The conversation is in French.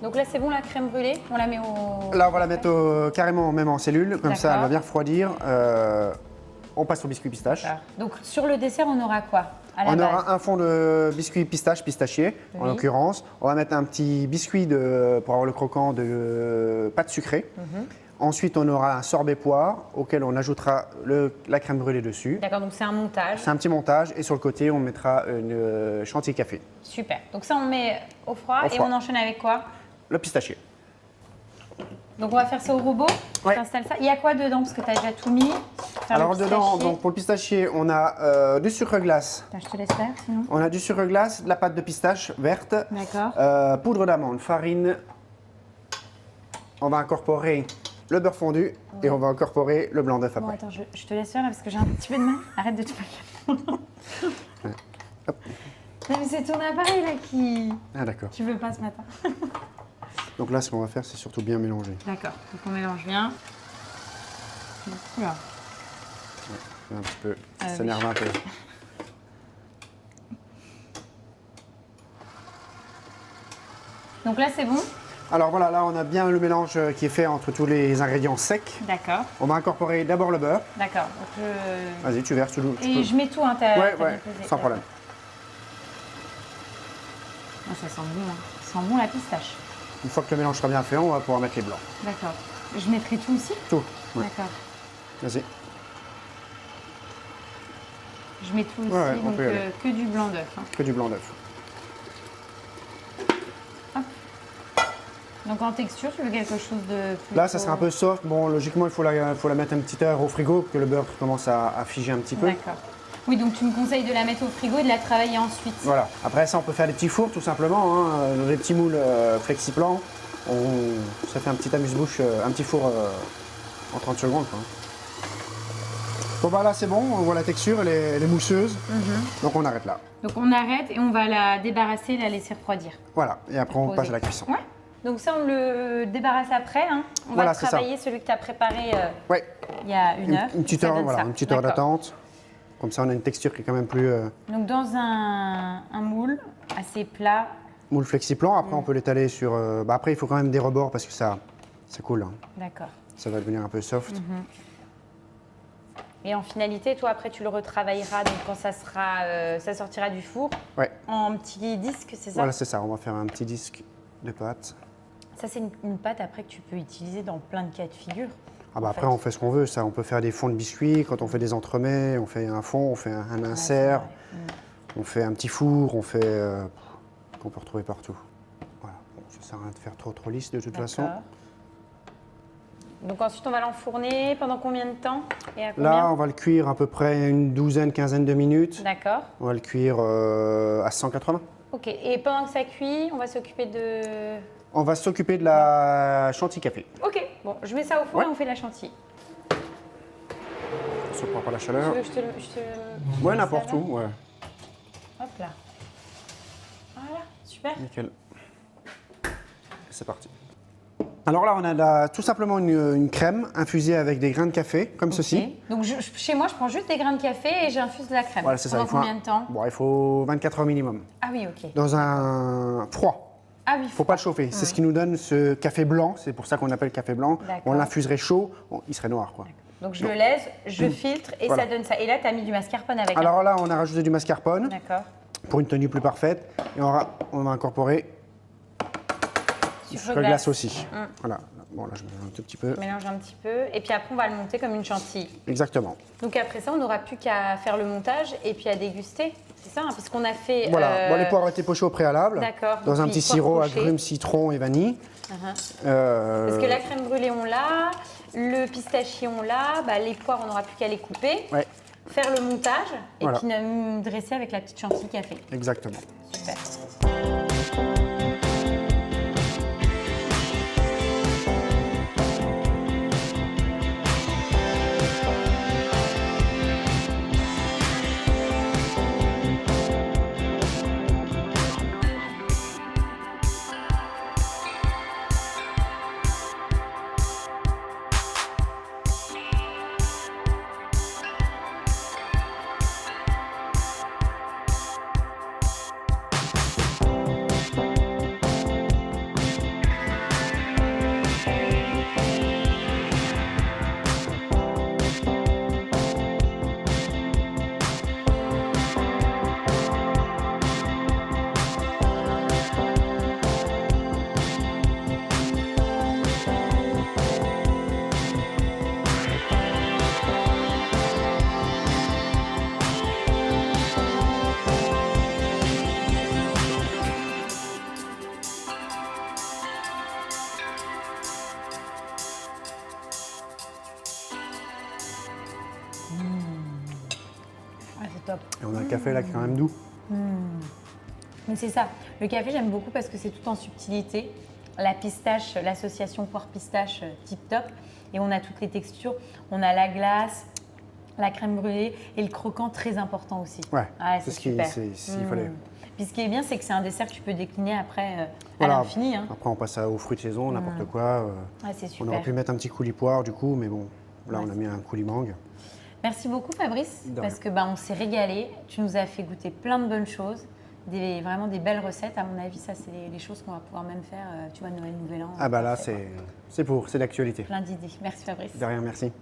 Donc là, c'est bon, la crème brûlée, on la met au... Là, on va la mettre carrément même en cellule, comme ça elle va bien refroidir. On passe au biscuit pistache. Donc sur le dessert, on aura quoi à la On base? aura un fond de biscuit pistachier, en l'occurrence. On va mettre un petit biscuit pour avoir le croquant de pâte sucrée. Ensuite, on aura un sorbet poire auquel on ajoutera la crème brûlée dessus. D'accord, donc c'est un montage. C'est un petit montage et sur le côté, on mettra une chantilly café. Super. Donc ça, on met au froid et on enchaîne avec quoi? Le pistachier. Donc on va faire ça au robot. Ouais. Tu installes ça. Il y a quoi dedans? Parce que tu as déjà tout mis. Alors dedans, donc pour le pistachier, on a du sucre glace. Je te laisse faire sinon. On a du sucre glace, de la pâte de pistache verte, poudre d'amande, farine. On va incorporer le beurre fondu et on va incorporer le blanc d'œuf après. Bon, attends, je te laisse faire là parce que j'ai un petit peu de main. Arrête de te faire. Hop. Non, mais c'est ton appareil là qui... Ah d'accord. Tu veux pas ce matin. Donc là, ce qu'on va faire, c'est surtout bien mélanger. D'accord, donc on mélange bien. Oula. Ouais, un petit peu, ça s'énerve un peu. Donc là, c'est bon. Alors voilà, là on a bien le mélange qui est fait entre tous les ingrédients secs. D'accord. On va incorporer d'abord le beurre. D'accord. Vas-y, tu verses tout. Et je mets tout, hein, Ouais, sans problème. Oh, ça sent bon, hein. Ça sent bon la pistache. Une fois que le mélange sera bien fait, on va pouvoir mettre les blancs. D'accord. Je mettrai tout aussi? Tout. Ouais. D'accord. Vas-y. Je mets tout aussi, donc que du blanc d'œuf. Hein. Que du blanc d'œuf. Donc en texture, tu veux quelque chose de plus... Là, ça sera un peu soft. Bon, logiquement, il faut la mettre un petit heure au frigo, que le beurre commence à figer un petit peu. D'accord. Oui, donc tu me conseilles de la mettre au frigo et de la travailler ensuite. Voilà. Après ça, on peut faire des petits fours, tout simplement. Hein, dans des petits moules FlexiPlan. Ça fait un petit amuse-bouche, un petit four en 30 secondes. Quoi. Bon, bah là, c'est bon. On voit la texture, elle est mousseuse. Donc, on arrête là. Donc on arrête et on va la débarrasser, la laisser refroidir. Voilà. Et après, on passe à la cuisson. Ouais. Donc ça, on le débarrasse après. Hein. On va travailler celui que tu as préparé il y a une heure. Une petite heure, voilà, une petite heure d'attente. Comme ça, on a une texture qui est quand même plus... Donc dans un moule assez plat. Moule FlexiPlan. Après, on peut l'étaler sur... après, il faut quand même des rebords parce que ça coule. Hein. D'accord. Ça va devenir un peu soft. Et en finalité, toi, après, tu le retravailleras donc quand ça sortira du four. Ouais. En petit disque, c'est ça? Voilà, c'est ça. On va faire un petit disque de pâte. Ça, c'est une pâte après que tu peux utiliser dans plein de cas de figure. Ah bah après, on fait ce qu'on veut. Ça, on peut faire des fonds de biscuits. Quand on fait des entremets, on fait un fond, on fait un insert, on fait un petit four, on fait qu'on peut retrouver partout. Voilà. Bon, ça sert à rien de faire trop lisse de toute façon. Donc ensuite, on va l'enfourner pendant combien de temps et à combien? Là, on va le cuire à peu près une douzaine, quinzaine de minutes. D'accord. On va le cuire à 180. Ok. Et pendant que ça cuit, on va s'occuper de... On va s'occuper de la chantilly café. Ok. Bon, je mets ça au four et on fait la chantilly. On se prend par la chaleur. Tu veux que je te... Ouais, n'importe où. Ouais. Hop là. Voilà, super. Nickel. C'est parti. Alors là, on a tout simplement une crème infusée avec des grains de café, comme ceci. Donc chez moi, je prends juste des grains de café et j'infuse de la crème. Voilà, c'est ça. Pendant combien de temps? Bon, il faut 24 heures minimum. Ah oui, ok. Dans un froid. Ah oui, il ne faut pas le chauffer. C'est ce qui nous donne ce café blanc. C'est pour ça qu'on appelle café blanc. On l'infuserait chaud, il serait noir, quoi. Donc je le laisse, je filtre et ça donne ça. Et là, tu as mis du mascarpone avec. Alors là, on a rajouté du mascarpone. D'accord. Pour une tenue plus parfaite. Et on va incorporer du sucre glace aussi. Voilà. Bon, là, je mélange un tout petit peu. Je mélange un petit peu. Et puis après, on va le monter comme une chantilly. Exactement. Donc après ça, on n'aura plus qu'à faire le montage et puis à déguster. C'est ça, hein, parce qu'on a fait... Voilà. Bon, les poires étaient pochées au préalable. D'accord. Dans un petit sirop, agrumes, citron et vanille. Parce que la crème brûlée, on l'a. Le pistachier, on l'a. Bah, les poires, on n'aura plus qu'à les couper. Ouais. Faire le montage et puis dresser avec la petite chantilly café. Exactement. Super. top. Et on a le café là qui est quand même doux. Mais c'est ça, le café j'aime beaucoup parce que c'est tout en subtilité. La pistache, l'association poire pistache, tip top. Et on a toutes les textures. On a la glace, la crème brûlée et le croquant très important aussi. Ouais, Ah, c'est c'est ce qu'il super. fallait. Puis ce qui est bien, c'est que c'est un dessert que tu peux décliner après à Voilà. l'infini. Hein. Après, on passe aux fruits de saison, n'importe quoi. Ah, c'est On super. aurait pu mettre un petit coulis poire du coup, mais bon, là Ouais, on a mis un coulis mangue. Merci beaucoup Fabrice, De parce que on s'est régalé. Tu nous as fait goûter plein de bonnes choses, vraiment des belles recettes. À mon avis, ça c'est les choses qu'on va pouvoir même faire, tu vois, Noël, Nouvel An. Ah bah là, parfait, quoi. c'est d'actualité. Plein d'idées. Merci Fabrice. De rien, merci.